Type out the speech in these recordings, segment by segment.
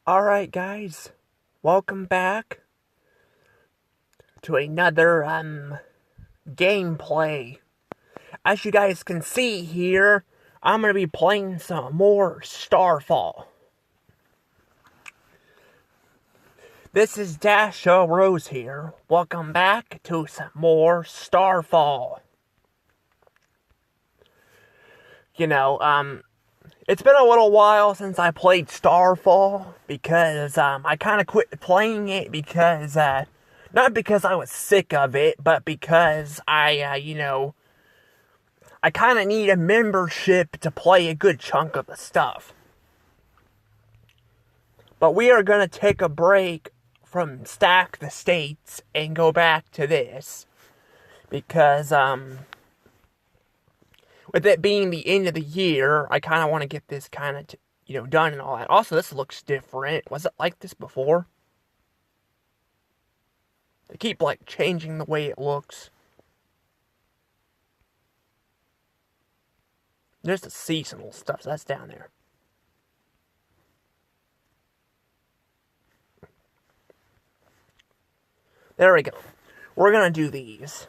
Alright guys, welcome back to another gameplay. As you guys can see here, I'm going to be playing some more Starfall. This is Dasha Rose here. Welcome back to some more Starfall. It's been a little while since I played Starfall because I kind of quit playing it because not because I was sick of it, but because I kind of need a membership to play a good chunk of the stuff. But we are going to take a break from Stack the States and go back to this because with it being the end of the year, I kind of want to get this kind of, done and all that. Also, this looks different. Was it like this before? They keep, changing the way it looks. There's the seasonal stuff, so that's down there. There we go. We're going to do these.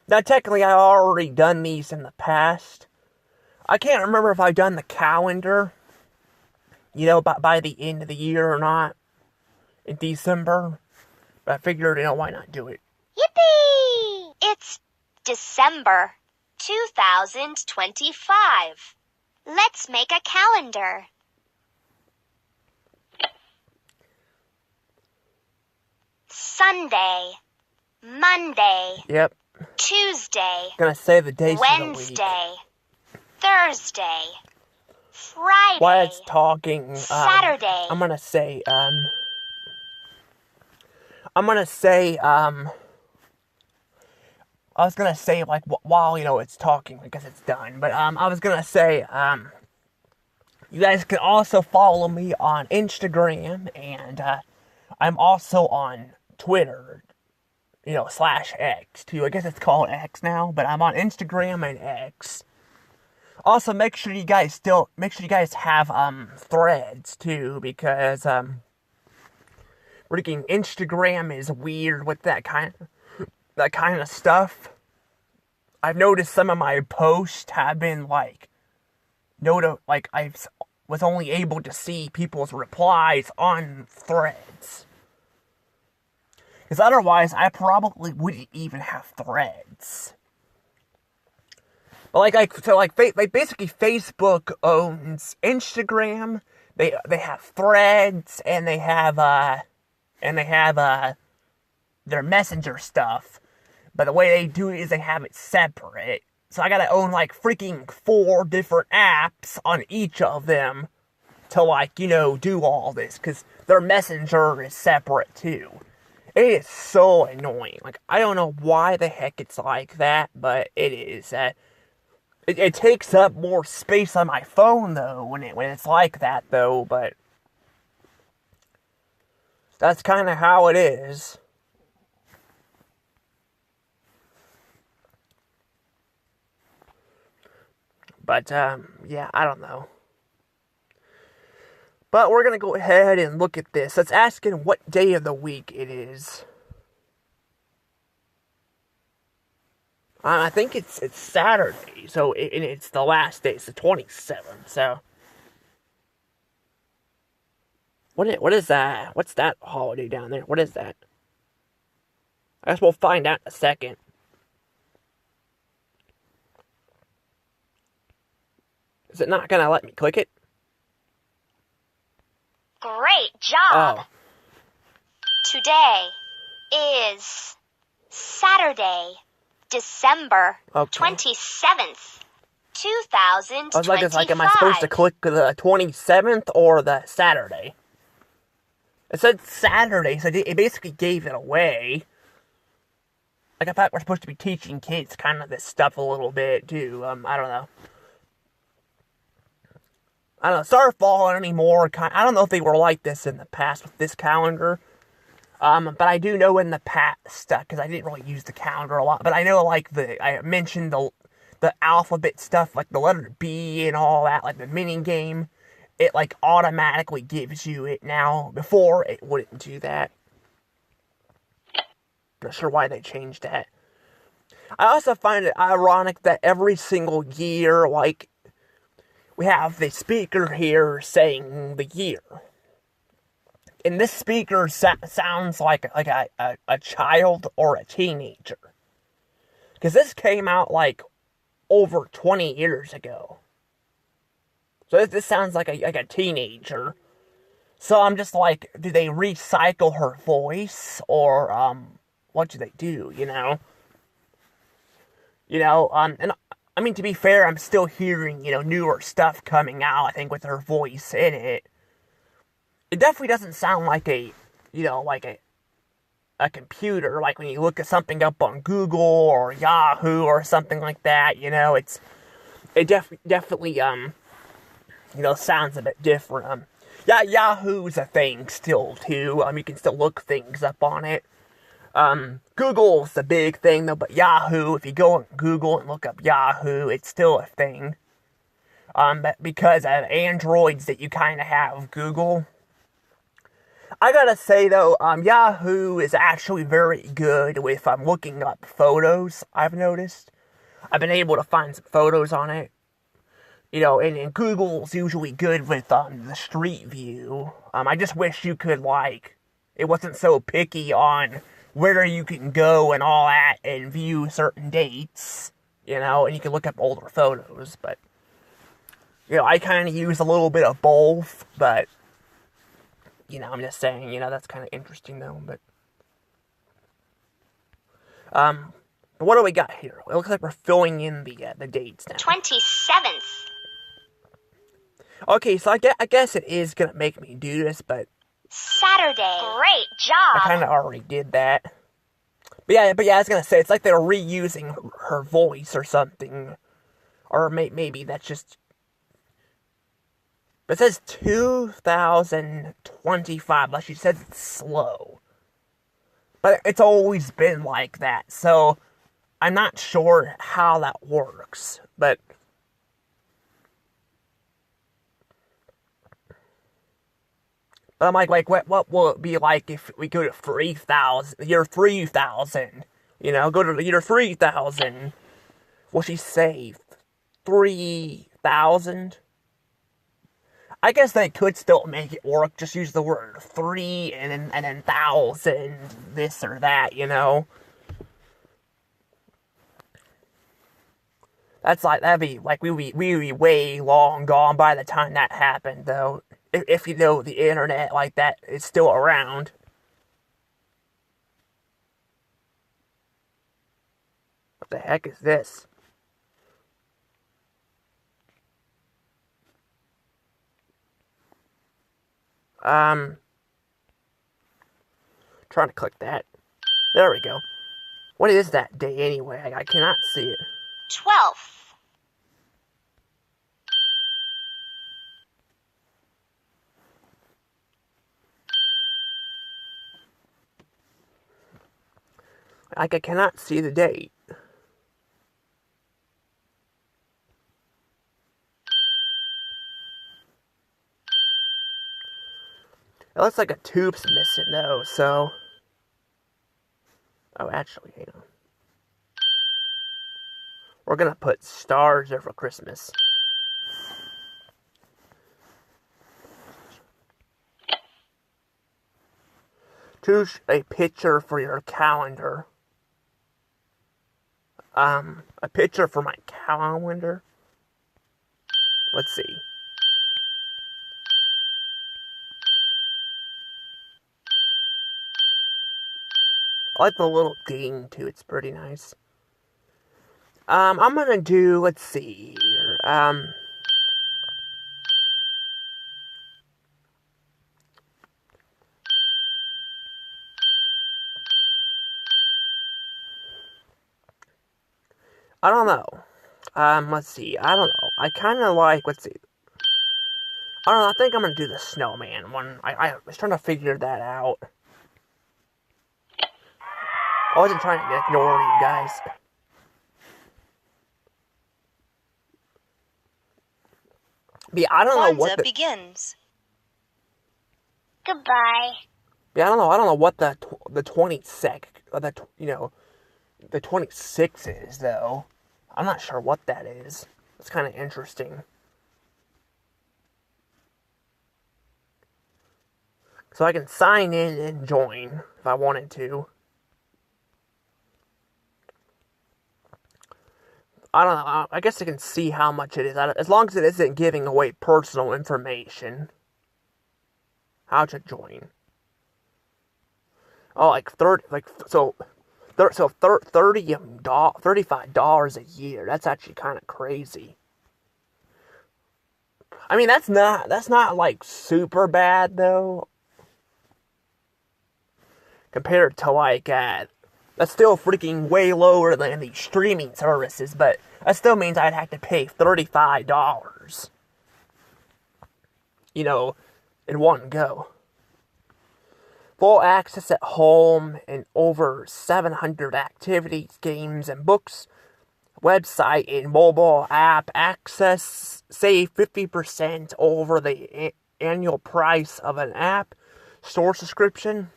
Now, technically, I've already done these in the past. I can't remember if I've done the calendar, by the end of the year or not, in December. But I figured, why not do it? Yippee! It's December 2025. Let's make a calendar. Sunday, Monday. Yep. Tuesday, Gonna say the days Wednesday, of the week. Thursday, Friday, while it's talking, Saturday. I'm gonna say, I was gonna say, while, it's talking, because it's done, but, I was gonna say, you guys can also follow me on Instagram, and, I'm also on Twitter, /X, too. I guess it's called X now, but I'm on Instagram and X. Also, make sure you guys have, threads, too, because, freaking Instagram is weird with that kind of stuff. I've noticed some of my posts have been, I was only able to see people's replies on threads. Because otherwise, I probably wouldn't even have threads. But basically, Facebook owns Instagram. They have threads, and they have their messenger stuff. But the way they do it is they have it separate. So I gotta own freaking 4 different apps on each of them to do all this, because their messenger is separate too. It is so annoying. I don't know why the heck it's like that, but it is. It takes up more space on my phone, though, when it's like that, though, but that's kind of how it is. But, yeah, I don't know. But we're going to go ahead and look at this. Let's ask him what day of the week it is. I think it's Saturday, so it's the last day. It's the 27th, so. What is that? What's that holiday down there? What is that? I guess we'll find out in a second. Is it not going to let me click it? Great job! Oh. Today is Saturday, December 27th, 2025. I was am I supposed to click the 27th or the Saturday? It said Saturday, so it basically gave it away. I thought we're supposed to be teaching kids kind of this stuff a little bit, too. I don't know. Starfall anymore. I don't know if they were like this in the past with this calendar. But I do know in the past, because I didn't really use the calendar a lot, but I know, I mentioned the alphabet stuff, like the letter B and all that, like the mini game. it like automatically gives you it now. Before, it wouldn't do that. Not sure why they changed that. I also find it ironic that every single year, like, we have the speaker here saying the year. And this speaker sounds like a child or a teenager. Because this came out like over 20 years ago. So this sounds like a teenager. So I'm just like, do they recycle her voice? Or, what do they do, you know? And I mean, to be fair, I'm still hearing, newer stuff coming out, I think, with her voice in it. It definitely doesn't sound like a computer, like when you look at something up on Google or Yahoo or something like that, it definitely, sounds a bit different. Yeah, Yahoo's a thing still, too. You can still look things up on it. Google's the big thing, though, but Yahoo, if you go on Google and look up Yahoo, it's still a thing. But because of Androids that you kind of have Google. I gotta say, though, Yahoo is actually very good with, looking up photos, I've noticed. I've been able to find some photos on it. And Google's usually good with, the street view. I just wish you could, it wasn't so picky on where you can go and all that and view certain dates, and you can look up older photos, but, I kind of use a little bit of both, but, I'm just saying, that's kind of interesting, though, but what do we got here? It looks like we're filling in the dates now. 27th. Okay, so I guess it is gonna make me do this, but Saturday. Great job. I kind of already did that. But yeah, I was gonna say, it's like they're reusing her voice or something. Or maybe that's just... But it says 2025, like she says it's slow. But it's always been like that, so I'm not sure how that works, but... But I'm like, what will it be like if we go to 3000, year 3000, go to the year 3000, will she say 3000? I guess they could still make it work, just use the word 3 and then 1000, this or that, That'd be, we'd be way long gone by the time that happened, though. If the internet like that is still around. What the heck is this? Trying to click that. There we go. What is that day anyway? I cannot see it. 12th. I cannot see the date. It looks like a tube's missing, though, so... Oh, actually, hang on. We're gonna put stars over Christmas. Choose a picture for your calendar. A picture for my calendar? Let's see. I like the little ding, too. It's pretty nice. I'm gonna do, let's see here. I don't know. Let's see. I don't know. I kind of like, let's see. I don't know. I think I'm gonna do the snowman one. I was trying to figure that out. I wasn't trying to ignore you guys. Yeah, I don't know what Kwanzaa begins. Goodbye. Yeah, I don't know what the 22nd, the 26 is though. I'm not sure what that is. It's kind of interesting. So I can sign in and join if I wanted to. I don't know. I guess I can see how much it is. As long as it isn't giving away personal information. How to join. Oh, like 30, like, so $35 a year. That's actually kind of crazy. I mean, that's not like super bad though. Compared to like, that's still freaking way lower than the streaming services, but that still means I'd have to pay $35. In one go. Full access at home and over 700 activities, games, and books. Website and mobile app access. Save 50% over the annual price of an app store subscription.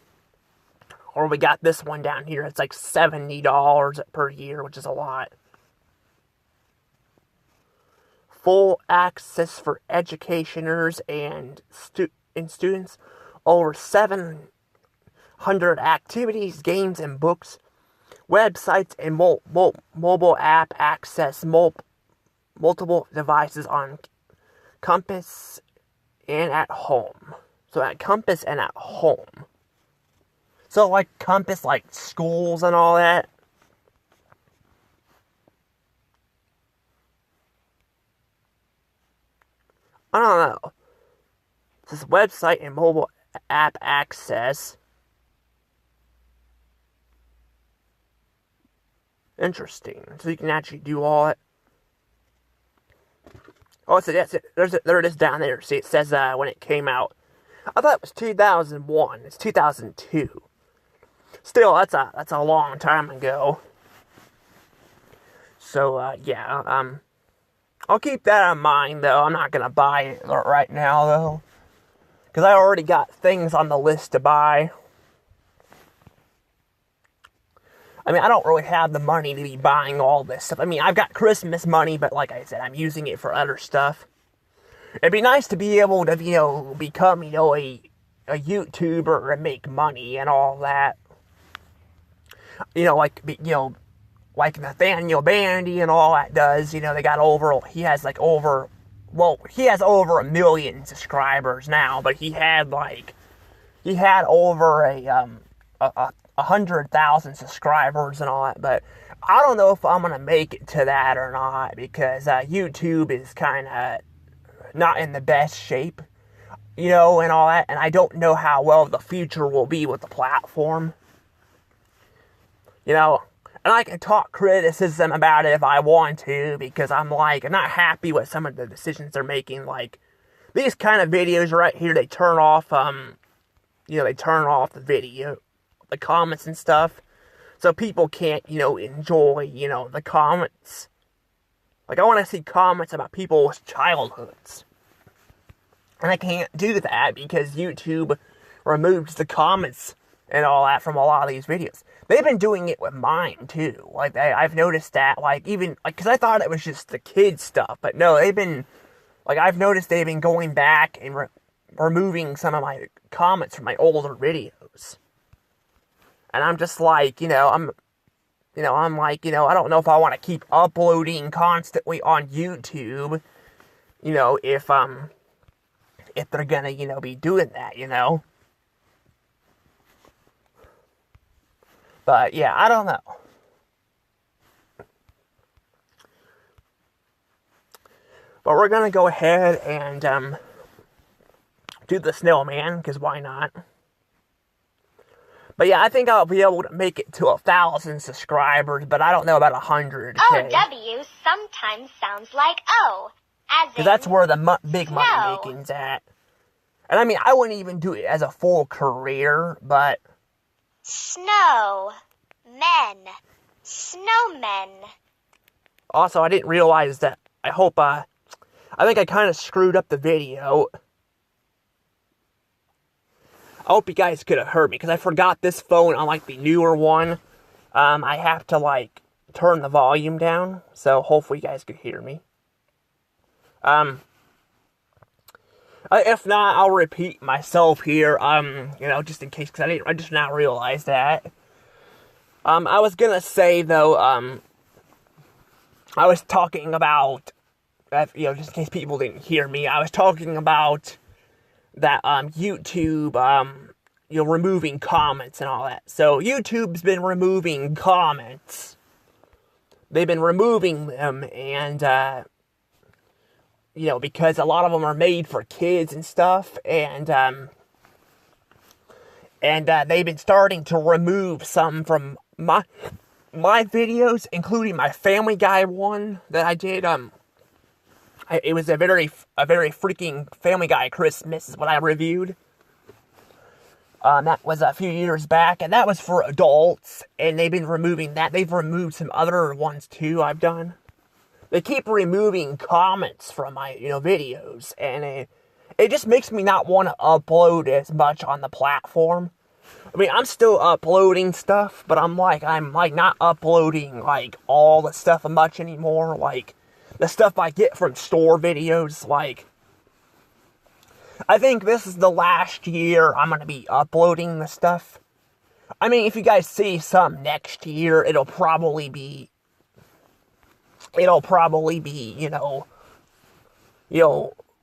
Or we got this one down here. It's like $70 per year, which is a lot. Full access for educationers and students. Over 700 activities, games, and books. Websites and mobile app access. Multiple devices on campus and at home. So at campus and at home. So, like, campus, like, schools and all that. I don't know. This website and mobile app access. Interesting. So you can actually do all that. Oh, so that's it. There it is down there. See, it says when it came out. I thought it was 2001. It's 2002. Still, that's a long time ago. So, yeah, I'll keep that in mind, though. I'm not gonna buy it right now, though. Because I already got things on the list to buy. I mean, I don't really have the money to be buying all this stuff. I mean, I've got Christmas money, but like I said, I'm using it for other stuff. It'd be nice to be able to, become, a YouTuber and make money and all that. Like Nathaniel Bandy and all that does. He has over 1 million subscribers now, but he had over 100,000 subscribers and all that, but I don't know if I'm gonna make it to that or not, because YouTube is kind of not in the best shape, and all that, and I don't know how well the future will be with the platform. And I can talk criticism about it if I want to, because I'm not happy with some of the decisions they're making. Like, these kind of videos right here, they turn off, they turn off the video, the comments and stuff, so people can't, enjoy, the comments. Like, I want to see comments about people's childhoods. And I can't do that because YouTube removes the comments and all that from a lot of these videos. They've been doing it with mine, too. Like, I've noticed that, because I thought it was just the kids stuff. But no, I've noticed they've been going back and removing some of my comments from my older videos. And I'm just I don't know if I want to keep uploading constantly on YouTube, if they're gonna, be doing that, But, yeah, I don't know. But we're gonna go ahead and, do the snowman, because why not? But, yeah, I think I'll be able to make it to 1,000 subscribers, but I don't know about 100K. OW sometimes sounds like O, as in because that's where the big snow. money making's at. And, I mean, I wouldn't even do it as a full career, but... Snow. Men. Snowmen. Also, I didn't realize that, I hope I think I kind of screwed up the video. I hope you guys could have heard me, because I forgot this phone on, like, the newer one. I have to, like, turn the volume down, so hopefully you guys could hear me. If not, I'll repeat myself here, just in case, because I just now realized that. I was gonna say, though, I was talking about, just in case people didn't hear me, I was talking about that, YouTube, removing comments and all that. So, YouTube's been removing comments. They've been removing them, and, because a lot of them are made for kids and stuff, and they've been starting to remove some from my videos, including my Family Guy one that I did. It was a very freaking Family Guy Christmas is what I reviewed. That was a few years back, and that was for adults, and they've been removing that. They've removed some other ones too I've done. They keep removing comments from my, videos, and it just makes me not want to upload as much on the platform. I mean, I'm still uploading stuff, but I'm not uploading, like, all the stuff much anymore. Like, the stuff I get from store videos, like, I think this is the last year I'm going to be uploading the stuff. I mean, if you guys see some next year, it'll probably be,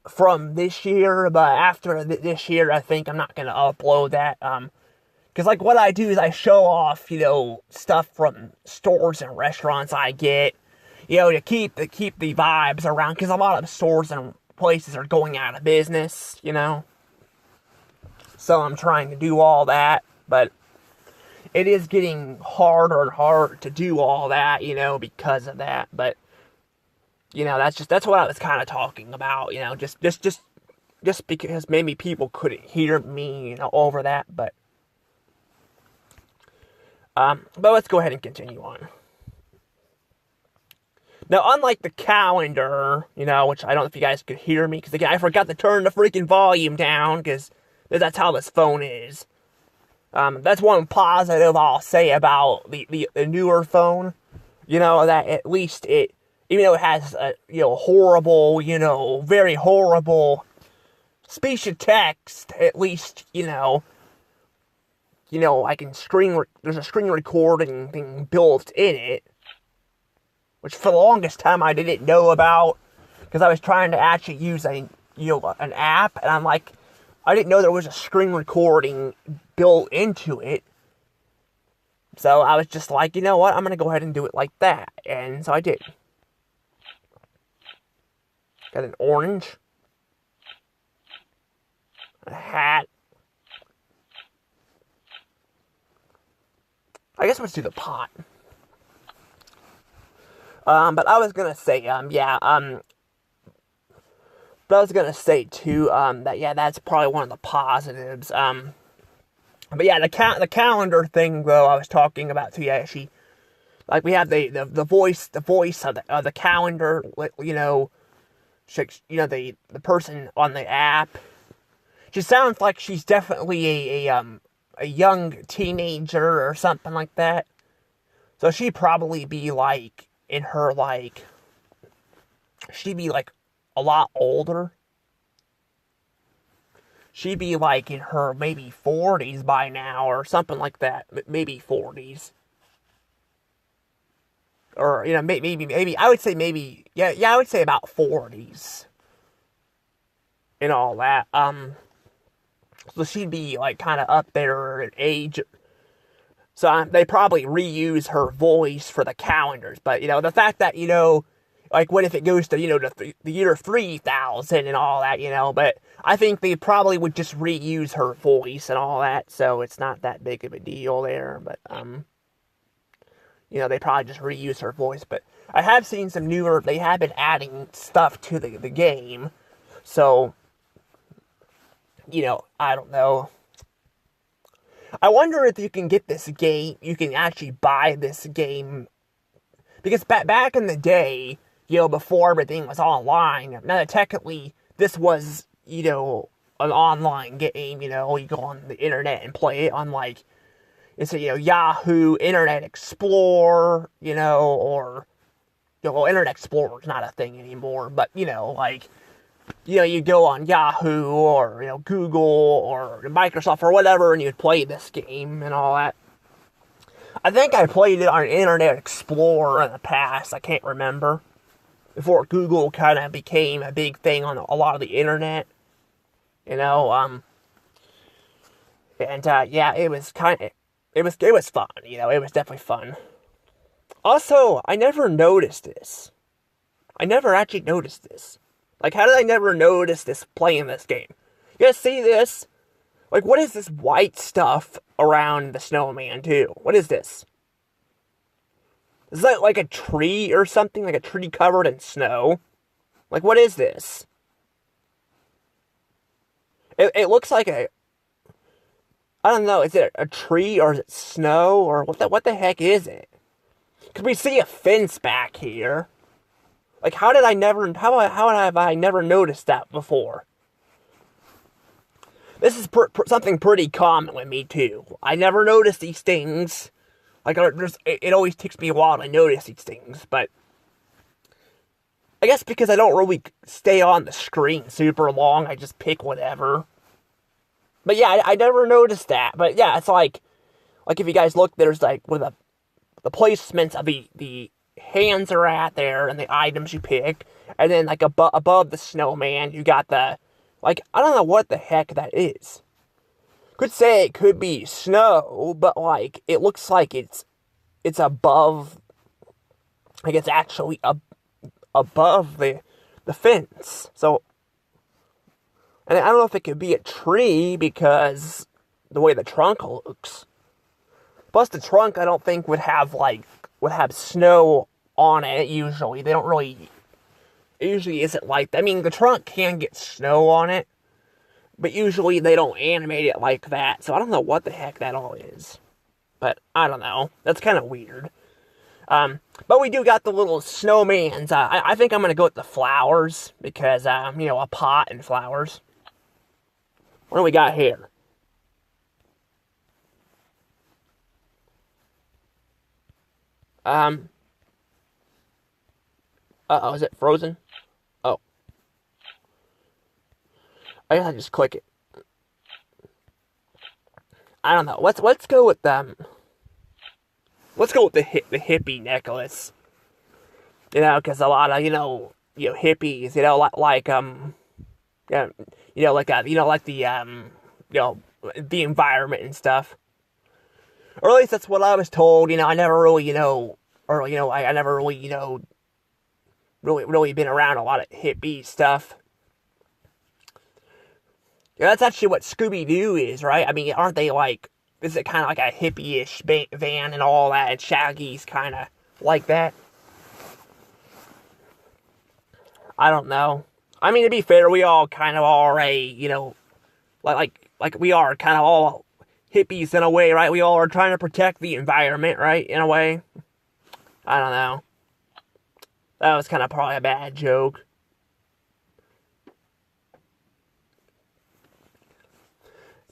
from this year, but after this year, I think I'm not going to upload that, because, like, what I do is I show off, stuff from stores and restaurants I get, to keep the vibes around, because a lot of stores and places are going out of business, So I'm trying to do all that, but it is getting harder and harder to do all that, because of that, but, that's what I was kind of talking about, just because maybe people couldn't hear me, over that, but let's go ahead and continue on. Now, unlike the calendar, which I don't know if you guys could hear me, because again, I forgot to turn the freaking volume down, because that's how this phone is. That's one positive I'll say about the newer phone, that at least it, even though it has a, horrible, very horrible speech to text, at least, I can there's a screen recording thing built in it, which for the longest time I didn't know about, because I was trying to actually use an app, and I'm like, I didn't know there was a screen recording built into it. So I was just like, you know what, I'm going to go ahead and do it like that, and so I did. Got an orange, a hat. I guess let's do the pot. But I was gonna say, but I was gonna say too, that's probably one of the positives. But yeah, the calendar thing though I was talking about too. Yeah, we have the voice of the calendar. The person on the app. She sounds like she's definitely a young teenager or something like that. So she'd probably be like, in her, like, she'd be, like, a lot older. She'd be, like, in her maybe 40s by now, or something like that. Maybe 40s. Or, maybe, I would say maybe, I would say about 40s. And all that. So she'd be, like, kind of up there in age. So they probably reuse her voice for the calendars. But, the fact that, like, what if it goes to, the year 3000 and all that, but I think they probably would just reuse her voice and all that, so it's not that big of a deal there, but, they probably just reuse her voice, but I have seen some newer, they have been adding stuff to the game, so, I don't know. I wonder if you can get this game, you can actually buy this game, because back in the day, before everything was online. Now that technically this was, an online game, you go on the internet and play it on, like, it's a, Yahoo, Internet Explorer, or, well, Internet Explorer's not a thing anymore, but, like, you go on Yahoo, or, Google, or Microsoft, or whatever, and you'd play this game and all that. I think I played it on Internet Explorer in the past, I can't remember. Before Google kind of became a big thing on a lot of the internet. Yeah, it was fun, it was definitely fun. Also, I never noticed this. I never actually noticed this. Like, how did I never notice this playing this game? You guys see this? Like, what is this white stuff around the snowman, too? What is this? Is that like a tree or something? Like a tree covered in snow? Like, what is this? It looks like I don't know, is it a tree or is it snow? Or what the heck is it? Because we see a fence back here. Like, how have I never noticed that before? This is something pretty common with me, too. I never notice these things. Like, it always takes me a while to notice these things, but I guess because I don't really stay on the screen super long, I just pick whatever. But yeah, I never noticed that. But yeah, it's like if you guys look, there's like where the placements of the hands are at there and the items you pick, and then like above the snowman, you got the, like, I don't know what the heck that is. Could say it could be snow, but like it looks like it's above, like it's actually above the fence. So, and I don't know if it could be a tree because the way the trunk looks. Plus the trunk I don't think would have snow on it usually. They don't really, it usually isn't like that. I mean, the trunk can get snow on it, but usually they don't animate it like that. So I don't know what the heck that all is. But I don't know. That's kind of weird. But we do got the little snowmans. I think I'm going to go with the flowers because, a pot and flowers. What do we got here? Uh-oh, is it frozen? Oh. I guess I just click it. I don't know. Let's go with let's go with the hippie necklace. Because a lot of hippies, the environment and stuff. Or at least that's what I was told. I never really, I never really, really been around a lot of hippie stuff. Yeah, that's actually what Scooby-Doo is, right? I mean, aren't they like, is it kind of like a hippie-ish van and all that, and Shaggy's kind of like that? I don't know. I mean, to be fair, we all kind of are like we are kind of all hippies in a way, right? We all are trying to protect the environment, right? In a way. I don't know. That was kind of probably a bad joke.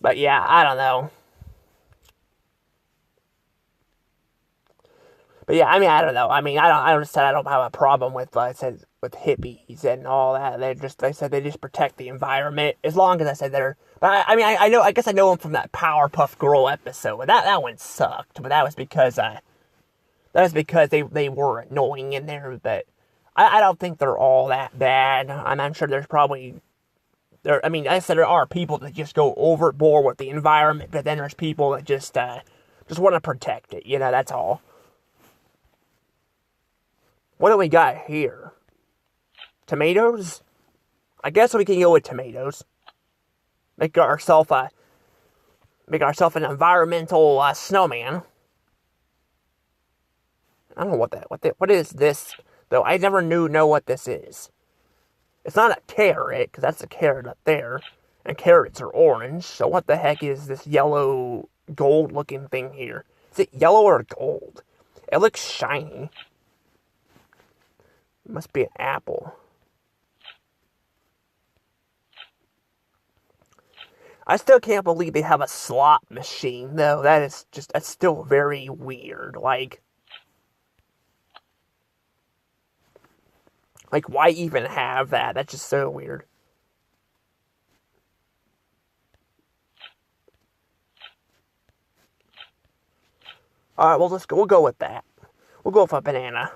But yeah, I don't know. But yeah, I mean, I don't know. I mean, I don't have a problem with, with hippies and all that. They said they just protect the environment as long as I said they're. But I know. I guess I know them from that Powerpuff Girl episode. But that one sucked. But that was because they were annoying in there. But I don't think they're all that bad. I'm sure there's probably. I mean, I said there are people that just go overboard with the environment, but then there's people that just want to protect it. That's all. What do we got here? Tomatoes? I guess we can go with tomatoes. Make ourselves an environmental snowman. I don't know what is this though. I never know what this is. It's not a carrot, because that's a carrot up there. And carrots are orange, so what the heck is this yellow, gold-looking thing here? Is it yellow or gold? It looks shiny. It must be an apple. I still can't believe they have a slot machine, though. That's still very weird. Like, why even have that? That's just so weird. Alright, well, we'll go with that. We'll go with a banana.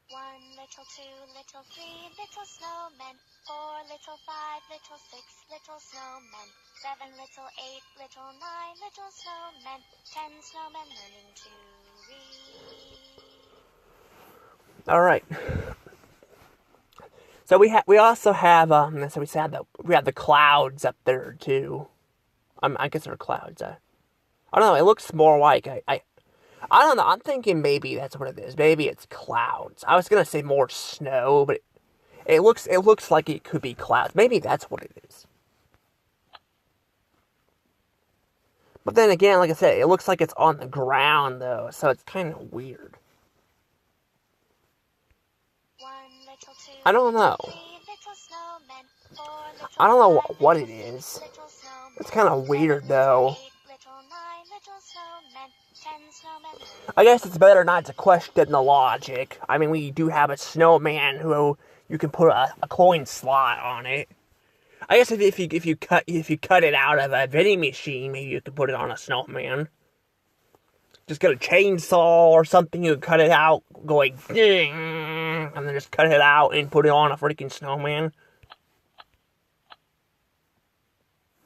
1, little 2, little 3, little snowmen. 4, little 5, little 6, little snowmen. 7, little 8, little 9, little snowmen. 10 snowmen learning to read. Alright. So we also have so we have the clouds up there too. I guess they're clouds. I don't know. It looks more like I don't know. I'm thinking maybe that's what it is. Maybe it's clouds. I was gonna say more snow, but it looks like it could be clouds. Maybe that's what it is. But then again, like I said, it looks like it's on the ground though, so it's kind of weird. 1, little 2, I don't know. 3, little snowmen. 4, little I don't know 5, what it little is. 6, little snowmen. It's kind of 7, weird little though. 8, little 9, little snowmen. 10 snowmen. I guess it's better not to question the logic. I mean, we do have a snowman who you can put a coin slot on it. I guess if you cut it out of a vending machine, maybe you could put it on a snowman. Just get a chainsaw or something, you cut it out, go like ding, and then just cut it out and put it on a freaking snowman.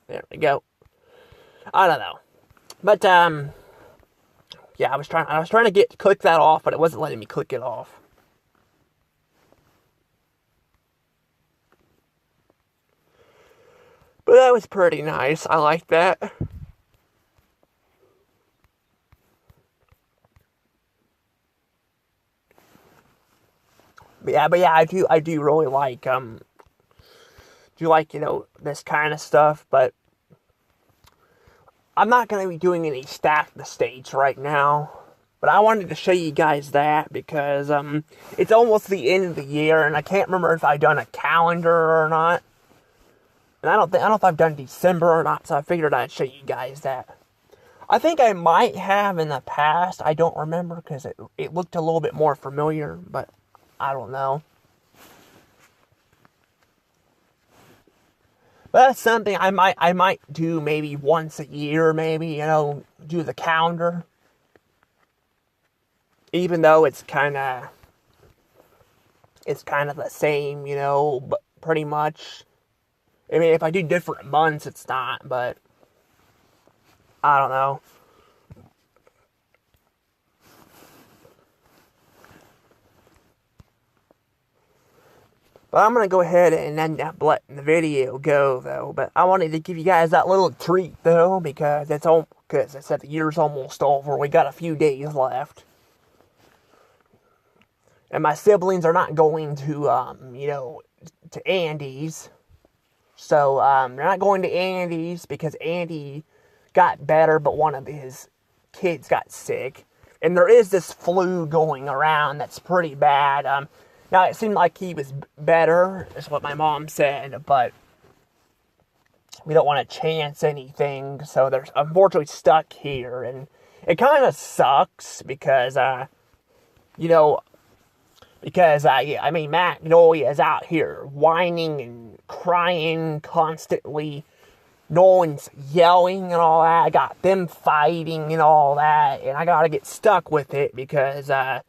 There we go. I don't know, but yeah, I was trying to click that off, but it wasn't letting me click it off. But that was pretty nice. I like that. But yeah, I do really like this kind of stuff, but I'm not going to be doing any stack the stage right now. But I wanted to show you guys that because it's almost the end of the year, and I can't remember if I've done a calendar or not. And I don't know if I've done December or not, so I figured I'd show you guys that. I think I might have in the past. I don't remember because it looked a little bit more familiar, but I don't know. But that's something I might do maybe once a year, maybe, do the calendar. Even though it's kind of the same, but pretty much. I mean, if I do different months, it's not, but I don't know. But I'm going to go ahead and end up letting the video go, though. But I wanted to give you guys that little treat, though, because I said the year's almost over. We got a few days left. And my siblings are not going to, to Andy's. So, they're not going to Andy's because Andy got better, but one of his kids got sick. And there is this flu going around that's pretty bad. Now, it seemed like he was better, is what my mom said, but we don't want to chance anything, so they're unfortunately stuck here. And it kind of sucks because, Magnolia is out here whining and crying constantly. Nolan's yelling and all that. I got them fighting and all that. And I gotta get stuck with it because, I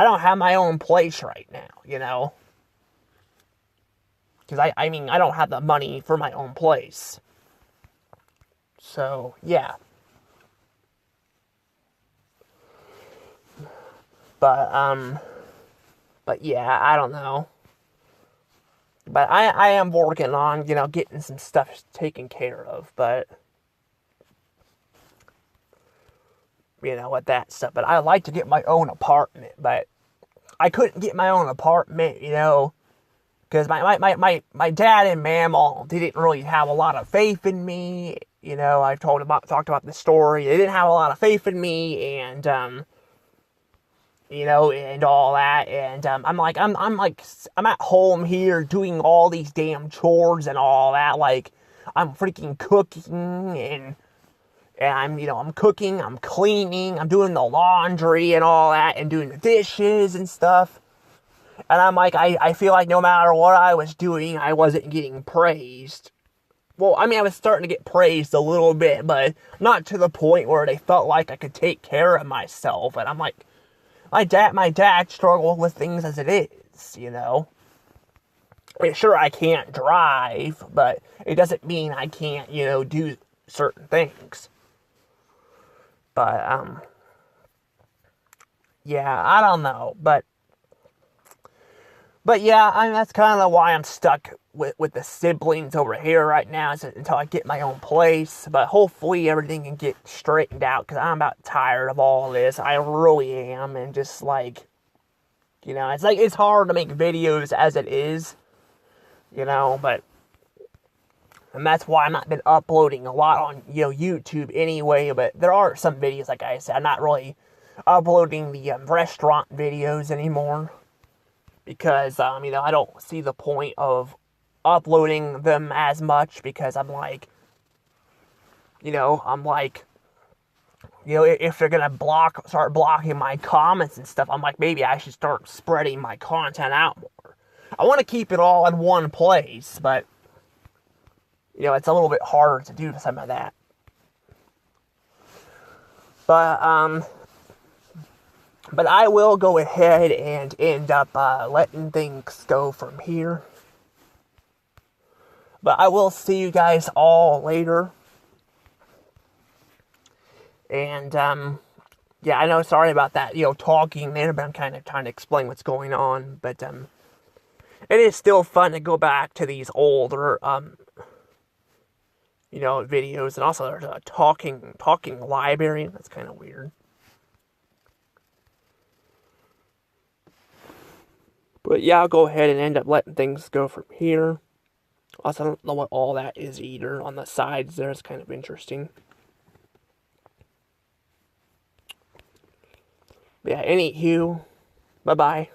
don't have my own place right now, Because, I don't have the money for my own place. So, yeah. But yeah, I don't know. But I am working on, getting some stuff taken care of, but, with that stuff. But I'd like to get my own apartment, but I couldn't get my own apartment, because my dad and mama didn't really have a lot of faith in me. I've talked about the story. They didn't have a lot of faith in me, and, and all that. And I'm at home here doing all these damn chores and all that. Like, I'm freaking cooking and I'm cooking, I'm cleaning, I'm doing the laundry and all that, and doing the dishes and stuff. And I'm like, I feel like no matter what I was doing, I wasn't getting praised. Well, I mean, I was starting to get praised a little bit, but not to the point where they felt like I could take care of myself. And I'm like, my dad struggled with things as it is. I mean, sure, I can't drive, but it doesn't mean I can't, do certain things. But, yeah, I don't know. But yeah, I mean, that's kind of why I'm stuck with the siblings over here right now, until I get my own place. But hopefully everything can get straightened out, because I'm about tired of all this. I really am. And just it's hard to make videos as it is, but. And that's why I've not been uploading a lot on, YouTube anyway. But there are some videos, like I said, I'm not really uploading the restaurant videos anymore. Because, I don't see the point of uploading them as much. Because I'm like, if they're going to start blocking my comments and stuff, I'm like, maybe I should start spreading my content out more. I want to keep it all in one place, but it's a little bit harder to do some of that. But I will go ahead and end up letting things go from here. But I will see you guys all later. And, yeah, I know, sorry about that, talking there, but I'm kind of trying to explain what's going on. But, it is still fun to go back to these older, videos. And also there's a talking library. That's kind of weird. But yeah, I'll go ahead and end up letting things go from here. Also, I don't know what all that is either. On the sides there, it's kind of interesting. But yeah, anywho, bye-bye.